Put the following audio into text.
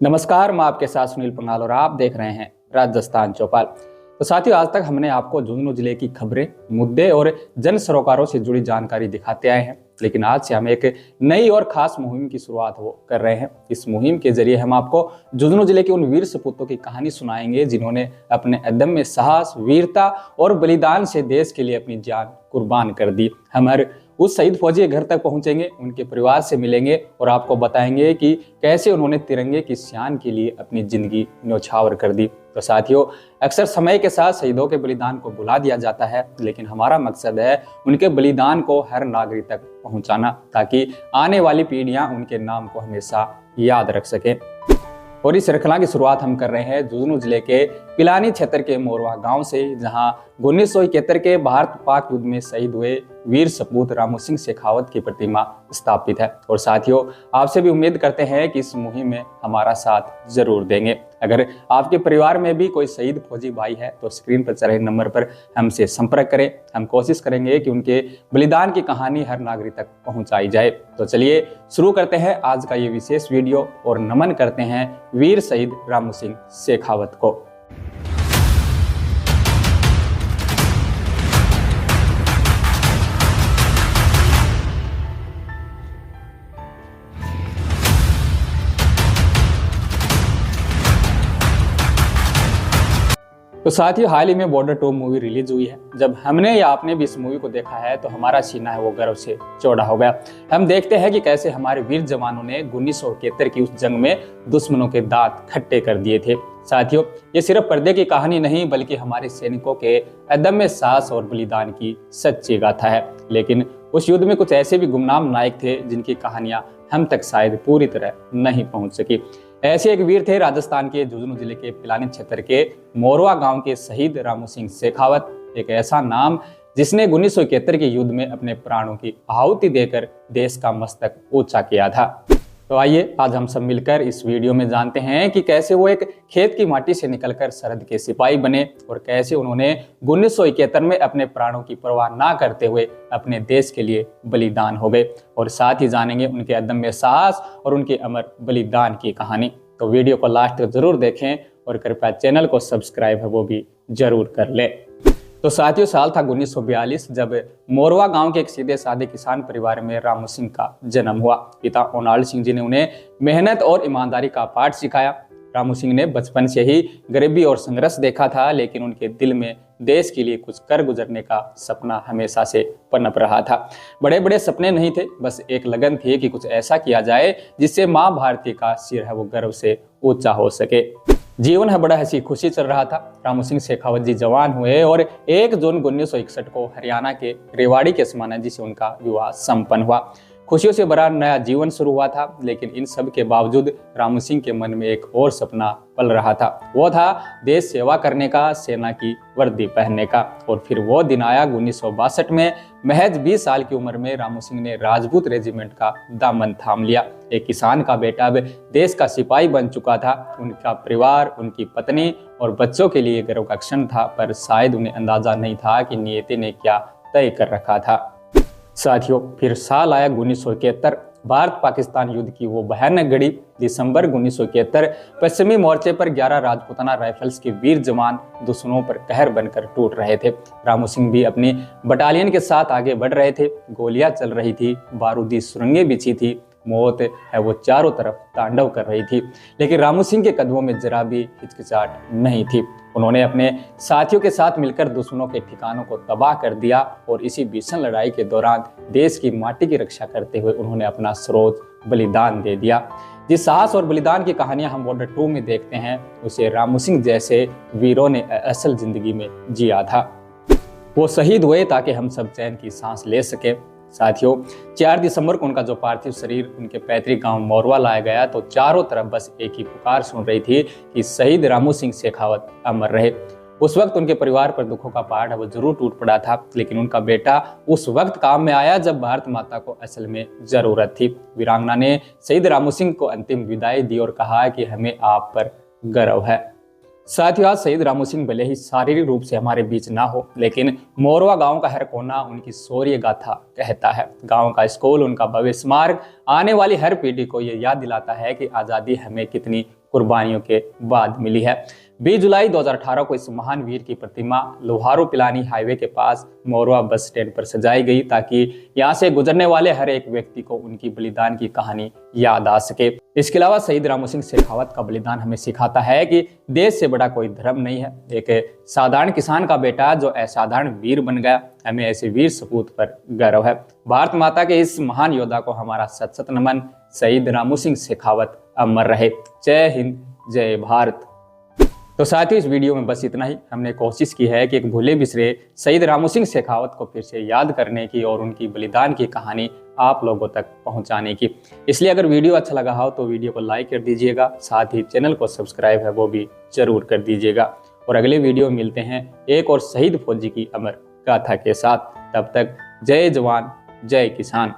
नमस्कार, मैं आपके साथ सुनील पंगाल और आप देख रहे हैं राजस्थान चौपाल। तो साथियों, आज तक हमने आपको झुंझुनू जिले की खबरें, मुद्दे और जन सरोकारों से जुड़ी जानकारी दिखाते आए हैं, लेकिन आज से हम एक नई और खास मुहिम की शुरुआत कर रहे हैं। इस मुहिम के जरिए हम आपको झुंझुनू जिले के उन वीर सपूतों की कहानी सुनाएंगे जिन्होंने अपने अदम्य साहस, वीरता और बलिदान से देश के लिए अपनी जान कुर्बान कर दी। हम हर उस शहीद फौजी के घर तक पहुंचेंगे, उनके परिवार से मिलेंगे और आपको बताएंगे कि कैसे उन्होंने तिरंगे की शान के लिए अपनी जिंदगी न्यौछावर कर दी। तो साथियों, अक्सर समय के साथ शहीदों के बलिदान को भुला दिया जाता है, लेकिन हमारा मकसद है उनके बलिदान को हर नागरिक तक पहुंचाना, ताकि आने वाली पीढ़ियां उनके नाम को हमेशा याद रख सकें। और इस श्रृंखला की शुरुआत हम कर रहे हैं झुंझुनू जिले के पिलानी क्षेत्र के मोरवा गांव से, जहां 1971 के भारत पाक युद्ध में शहीद हुए वीर सपूत रामू सिंह शेखावत की प्रतिमा स्थापित है। और साथियों, आपसे भी उम्मीद करते हैं कि इस मुहिम में हमारा साथ जरूर देंगे। अगर आपके परिवार में भी कोई शहीद फौजी भाई है तो स्क्रीन पर चल रहे नंबर पर हमसे संपर्क करें। हम कोशिश करेंगे कि उनके बलिदान की कहानी हर नागरिक तक पहुंचाई जाए। तो चलिए शुरू करते हैं आज का ये विशेष वीडियो और नमन करते हैं वीर शहीद रामू सिंह शेखावत को। तो साथियों, हाल ही में बॉर्डर 2 मूवी रिलीज हुई है। जब हमने या आपने भी इस मूवी को देखा है तो हमारा सीना है वो गर्व से चौड़ा हो गया। हम देखते हैं कि कैसे हमारे वीर जवानों ने 1971 की उस जंग में दुश्मनों के दांत खट्टे कर दिए थे। साथियों, ये सिर्फ पर्दे की कहानी नहीं बल्कि हमारे सैनिकों के अदम्य साहस और बलिदान की सच्ची गाथा है। लेकिन उस युद्ध में कुछ ऐसे भी गुमनाम नायक थे जिनकी कहानियां हम तक शायद पूरी तरह नहीं पहुंच सकी। ऐसे एक वीर थे राजस्थान के झुंझुनू जिले के पिलानी क्षेत्र के मोरवा गांव के शहीद रामू सिंह शेखावत। एक ऐसा नाम जिसने 1971 के युद्ध में अपने प्राणों की आहुति देकर देश का मस्तक ऊंचा किया था। तो आइए आज हम सब मिलकर इस वीडियो में जानते हैं कि कैसे वो एक खेत की माटी से निकलकर सरहद के सिपाही बने और कैसे उन्होंने 1971 में अपने प्राणों की परवाह ना करते हुए अपने देश के लिए बलिदान हो गए। और साथ ही जानेंगे उनके अदम्य साहस और उनके अमर बलिदान की कहानी। तो वीडियो को लास्ट तक जरूर देखें और कृपया चैनल को सब्सक्राइब है वो भी जरूर कर ले। तो साथियों, साल था 1942 जब मोरवा गांव के एक सीधे साधे किसान परिवार में रामू सिंह का जन्म हुआ। पिता ओनाल सिंह जी ने उन्हें मेहनत और ईमानदारी का पाठ सिखाया। रामू सिंह ने बचपन से ही गरीबी और संघर्ष देखा था, लेकिन उनके दिल में देश के लिए कुछ कर गुजरने का सपना हमेशा से पनप रहा था। बड़े बड़े सपने नहीं थे, बस एक लगन थी कि कुछ ऐसा किया जाए जिससे माँ भारती का सिर है वो गर्व से ऊंचा हो सके। जीवन है बड़ा हंसी खुशी चल रहा था। रामू सिंह शेखावत जी जवान हुए और 1 जून 1961 को हरियाणा के रेवाड़ी के समाना जी से उनका विवाह संपन्न हुआ। खुशियों से भरा नया जीवन शुरू हुआ था, लेकिन इन सब के बावजूद रामू सिंह के मन में एक और सपना पल रहा था। वो था देश सेवा करने का, सेना की वर्दी पहनने का। और फिर वो दिन आया 1962 में। महज 20 साल की उम्र में रामू सिंह ने राजपूत रेजिमेंट का दामन थाम लिया। एक किसान का बेटा अब देश का सिपाही बन चुका था। उनका परिवार, उनकी पत्नी और बच्चों के लिए गर्व का क्षण था, पर शायद उन्हें अंदाजा नहीं था कि नियति ने क्या तय कर रखा था। साथियों, फिर साल आया 1971। भारत पाकिस्तान युद्ध की वो भयानक घड़ी। दिसंबर 1971 पश्चिमी मोर्चे पर 11 राजपूताना राइफल्स के वीर जवान दुश्मनों पर कहर बनकर टूट रहे थे। रामू सिंह भी अपनी बटालियन के साथ आगे बढ़ रहे थे। गोलियां चल रही थी, बारूदी सुरंगें बिछी थी, मौत है वो चारों तरफ तांडव कर रही थी, लेकिन रामू सिंह के कदमों में जरा भी हिचकिचाहट नहीं थी। उन्होंने अपने साथियों के साथ मिलकर दुश्मनों के ठिकानों को तबाह कर दिया और इसी भीषण लड़ाई के दौरान देश की माटी की रक्षा करते हुए उन्होंने अपना सर्वोच्च बलिदान दे दिया। जिस साहस और बलिदान की कहानियां हम बॉर्डर 2 में देखते हैं, उसे रामू सिंह जैसे वीरों ने असल जिंदगी में जिया था। वो शहीद हुए ताकि हम सब चैन की सांस ले सके। साथियों, 4 दिसंबर को उनका जो पार्थिव शरीर उनके पैतृक गांव मोरवा लाया गया तो चारों तरफ बस एक ही पुकार सुन रही थी कि शहीद रामू सिंह शेखावत अमर रहे। उस वक्त उनके परिवार पर दुखों का पहाड़ है वो जरूर टूट पड़ा था, लेकिन उनका बेटा उस वक्त काम में आया जब भारत माता को असल में जरूरत थी। वीरांगना ने शहीद रामू सिंह को अंतिम विदाई दी और कहा कि हमें आप पर गर्व है। साथियों, आज शहीद रामू सिंह भले ही शारीरिक रूप से हमारे बीच ना हो, लेकिन मोरवा गांव का हर कोना उनकी शौर्य गाथा कहता है। गांव का स्कूल, उनका भव्य स्मारक आने वाली हर पीढ़ी को ये याद दिलाता है कि आज़ादी हमें कितनी कुर्बानियों के बाद मिली है। 20 जुलाई 2018 को इस महान वीर की प्रतिमा लोहारू पिलानी हाईवे के पास मोरवा बस स्टैंड पर सजाई गई ताकि यहाँ से गुजरने वाले हर एक व्यक्ति को उनकी बलिदान की कहानी याद आ सके। इसके अलावा शहीद रामू सिंह शेखावत का बलिदान हमें सिखाता है कि देश से बड़ा कोई धर्म नहीं है। एक साधारण किसान का बेटा जो असाधारण वीर बन गया, हमें ऐसे वीर सपूत पर गर्व है। भारत माता के इस महान योद्धा को हमारा सत सत नमन। शहीद रामू सिंह शेखावत अमर रहे। जय हिंद, जय भारत। तो साथियों, इस वीडियो में बस इतना ही। हमने कोशिश की है कि एक भूले बिसरे शहीद रामू सिंह शेखावत को फिर से याद करने की और उनकी बलिदान की कहानी आप लोगों तक पहुंचाने की। इसलिए अगर वीडियो अच्छा लगा हो तो वीडियो को लाइक कर दीजिएगा, साथ ही चैनल को सब्सक्राइब है वो भी जरूर कर दीजिएगा। और अगले वीडियो में मिलते हैं एक और शहीद फौजी की अमर गाथा के साथ। तब तक जय जवान, जय किसान।